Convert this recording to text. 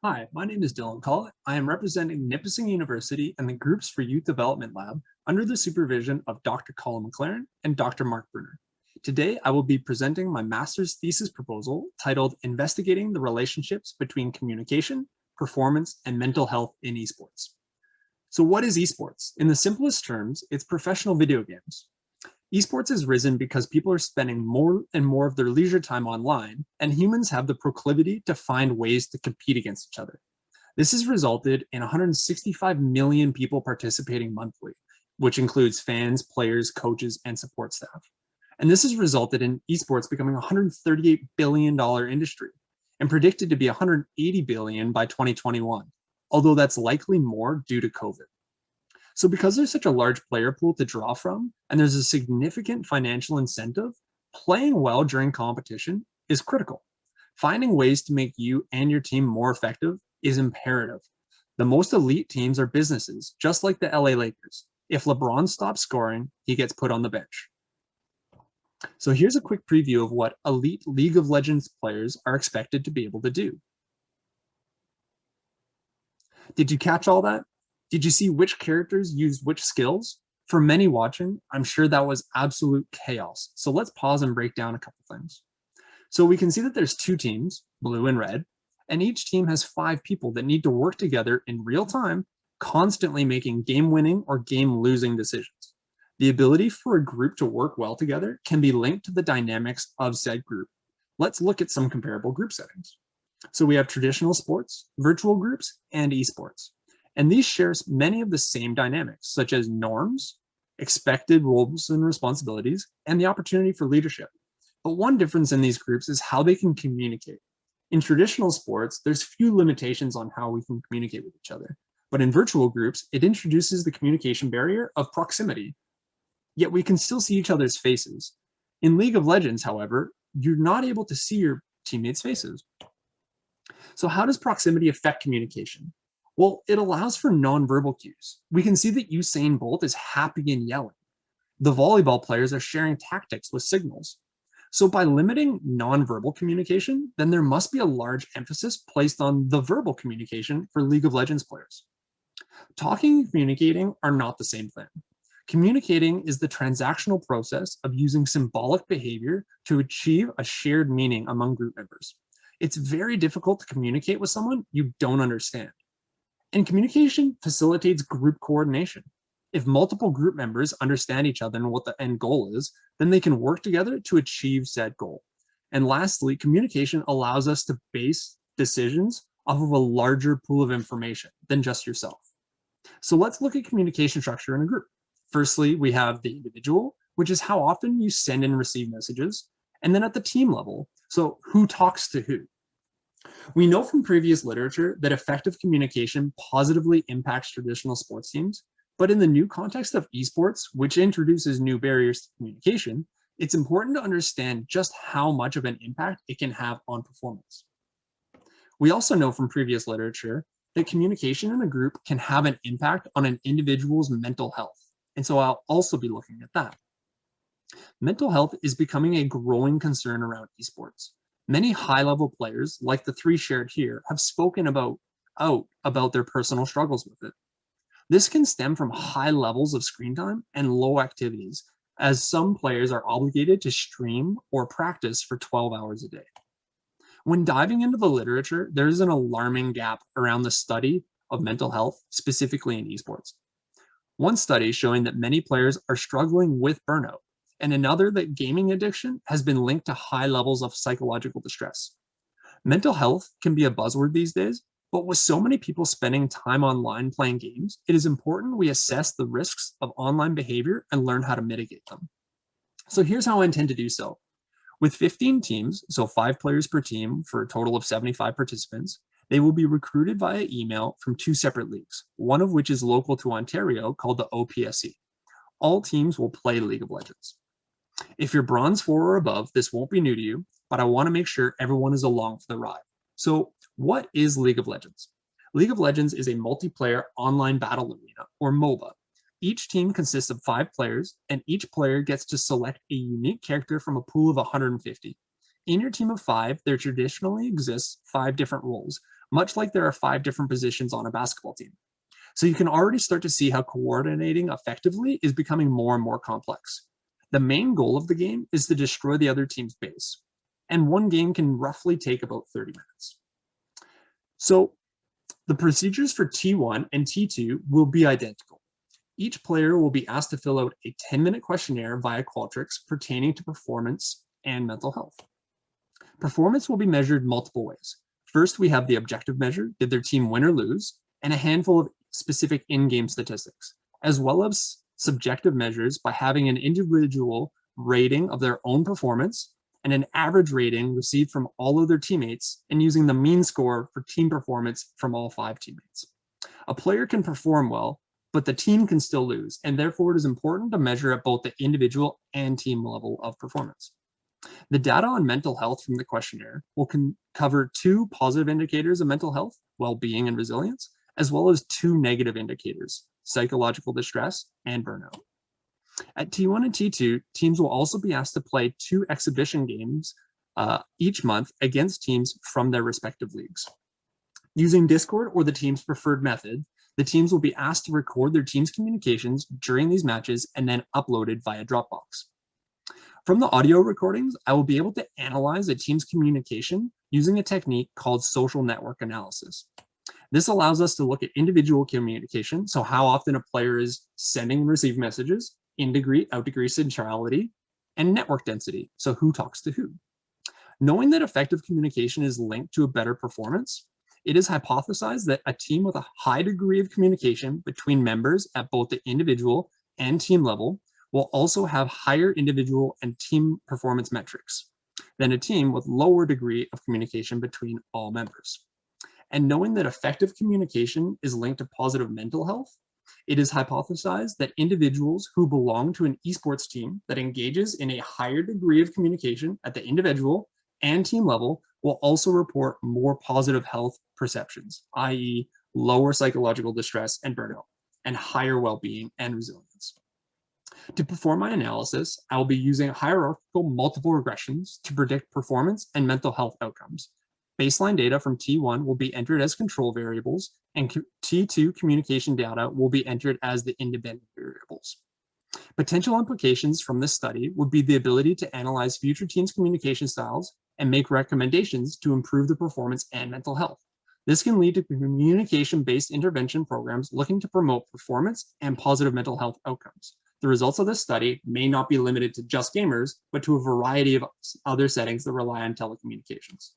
Hi, my name is Dillon Collett. I am representing Nipissing University and the Groups for Youth Development Lab under the supervision of Dr. Colin McLaren and Dr. Mark Bruner. Today, I will be presenting my master's thesis proposal titled Investigating the Relationships Between Communication, Performance, and Mental Health in Esports. So what is esports? In the simplest terms, it's professional video games. Esports has risen because people are spending more and more of their leisure time online, and humans have the proclivity to find ways to compete against each other. This has resulted in 165 million people participating monthly, which includes fans, players, coaches, and support staff. And this has resulted in esports becoming a $138 billion industry and predicted to be $180 billion by 2021, although that's likely more due to COVID. So because there's such a large player pool to draw from, and there's a significant financial incentive, playing well during competition is critical. Finding ways to make you and your team more effective is imperative. The most elite teams are businesses, just like the LA Lakers. If LeBron stops scoring, he gets put on the bench. So here's a quick preview of what elite League of Legends players are expected to be able to do. Did you catch all that? Did you see which characters used which skills? For many watching, I'm sure that was absolute chaos. So let's pause and break down a couple things. So we can see that there's two teams, blue and red, and each team has 5 people that need to work together in real time, constantly making game-winning or game-losing decisions. The ability for a group to work well together can be linked to the dynamics of said group. Let's look at some comparable group settings. So we have traditional sports, virtual groups, and esports. And these share many of the same dynamics, such as norms, expected roles and responsibilities, and the opportunity for leadership. But one difference in these groups is how they can communicate. In traditional sports, there's few limitations on how we can communicate with each other. But in virtual groups, it introduces the communication barrier of proximity. Yet we can still see each other's faces. In League of Legends, however, you're not able to see your teammates' faces. So how does proximity affect communication? Well, it allows for nonverbal cues. We can see that Usain Bolt is happy and yelling. The volleyball players are sharing tactics with signals. So by limiting nonverbal communication, then there must be a large emphasis placed on the verbal communication for League of Legends players. Talking and communicating are not the same thing. Communicating is the transactional process of using symbolic behavior to achieve a shared meaning among group members. It's very difficult to communicate with someone you don't understand. And communication facilitates group coordination. If multiple group members understand each other and what the end goal is, then they can work together to achieve said goal. And lastly, communication allows us to base decisions off of a larger pool of information than just yourself. So let's look at communication structure in a group. Firstly, we have the individual, which is how often you send and receive messages. And then at the team level, so who talks to who? We know from previous literature that effective communication positively impacts traditional sports teams, but in the new context of esports, which introduces new barriers to communication, it's important to understand just how much of an impact it can have on performance. We also know from previous literature that communication in a group can have an impact on an individual's mental health, and so I'll also be looking at that. Mental health is becoming a growing concern around esports. Many high-level players, like the 3 shared here, have spoken about their personal struggles with it. This can stem from high levels of screen time and low activities, as some players are obligated to stream or practice for 12 hours a day. When diving into the literature, there is an alarming gap around the study of mental health, specifically in esports. One study showing that many players are struggling with burnout, and another that gaming addiction has been linked to high levels of psychological distress. Mental health can be a buzzword these days, but with so many people spending time online playing games, it is important we assess the risks of online behavior and learn how to mitigate them. So here's how I intend to do so. With 15 teams, so 5 players per team for a total of 75 participants, they will be recruited via email from 2 separate leagues, one of which is local to Ontario called the OPSE. All teams will play League of Legends. If you're bronze 4 or above, this won't be new to you, but I want to make sure everyone is along for the ride. So what is League of Legends? League of Legends is a multiplayer online battle arena, or MOBA. Each team consists of 5 players, and each player gets to select a unique character from a pool of 150. In your team of 5, there traditionally exists 5 different roles, much like there are 5 different positions on a basketball team. So you can already start to see how coordinating effectively is becoming more and more complex. The main goal of the game is to destroy the other team's base, and one game can roughly take about 30 minutes. So the procedures for T1 and T2 will be identical. Each player will be asked to fill out a 10-minute questionnaire via Qualtrics pertaining to performance and mental health. Performance will be measured multiple ways. First, we have the objective measure, did their team win or lose, and a handful of specific in-game statistics, as well as subjective measures by having an individual rating of their own performance and an average rating received from all of their teammates, and using the mean score for team performance from all 5 teammates. A player can perform well, but the team can still lose, and therefore it is important to measure at both the individual and team level of performance. The data on mental health from the questionnaire will cover 2 positive indicators of mental health, well-being and resilience, as well as 2 negative indicators, psychological distress and burnout. At T1 and T2, teams will also be asked to play 2 exhibition games each month against teams from their respective leagues. Using Discord or the team's preferred method, the teams will be asked to record their team's communications during these matches and then uploaded via Dropbox. From the audio recordings, I will be able to analyze a team's communication using a technique called social network analysis. This allows us to look at individual communication, so how often a player is sending and receiving messages, in-degree, out-degree centrality, and network density, so who talks to who. Knowing that effective communication is linked to a better performance, it is hypothesized that a team with a high degree of communication between members at both the individual and team level will also have higher individual and team performance metrics than a team with lower degree of communication between all members. And knowing that effective communication is linked to positive mental health, it is hypothesized that individuals who belong to an esports team that engages in a higher degree of communication at the individual and team level will also report more positive health perceptions, i.e. lower psychological distress and burnout, and higher well-being and resilience. To perform my analysis, I will be using hierarchical multiple regressions to predict performance and mental health outcomes. Baseline data from T1 will be entered as control variables, and T2 communication data will be entered as the independent variables. Potential implications from this study would be the ability to analyze future teams' communication styles and make recommendations to improve the performance and mental health. This can lead to communication-based intervention programs looking to promote performance and positive mental health outcomes. The results of this study may not be limited to just gamers, but to a variety of other settings that rely on telecommunications.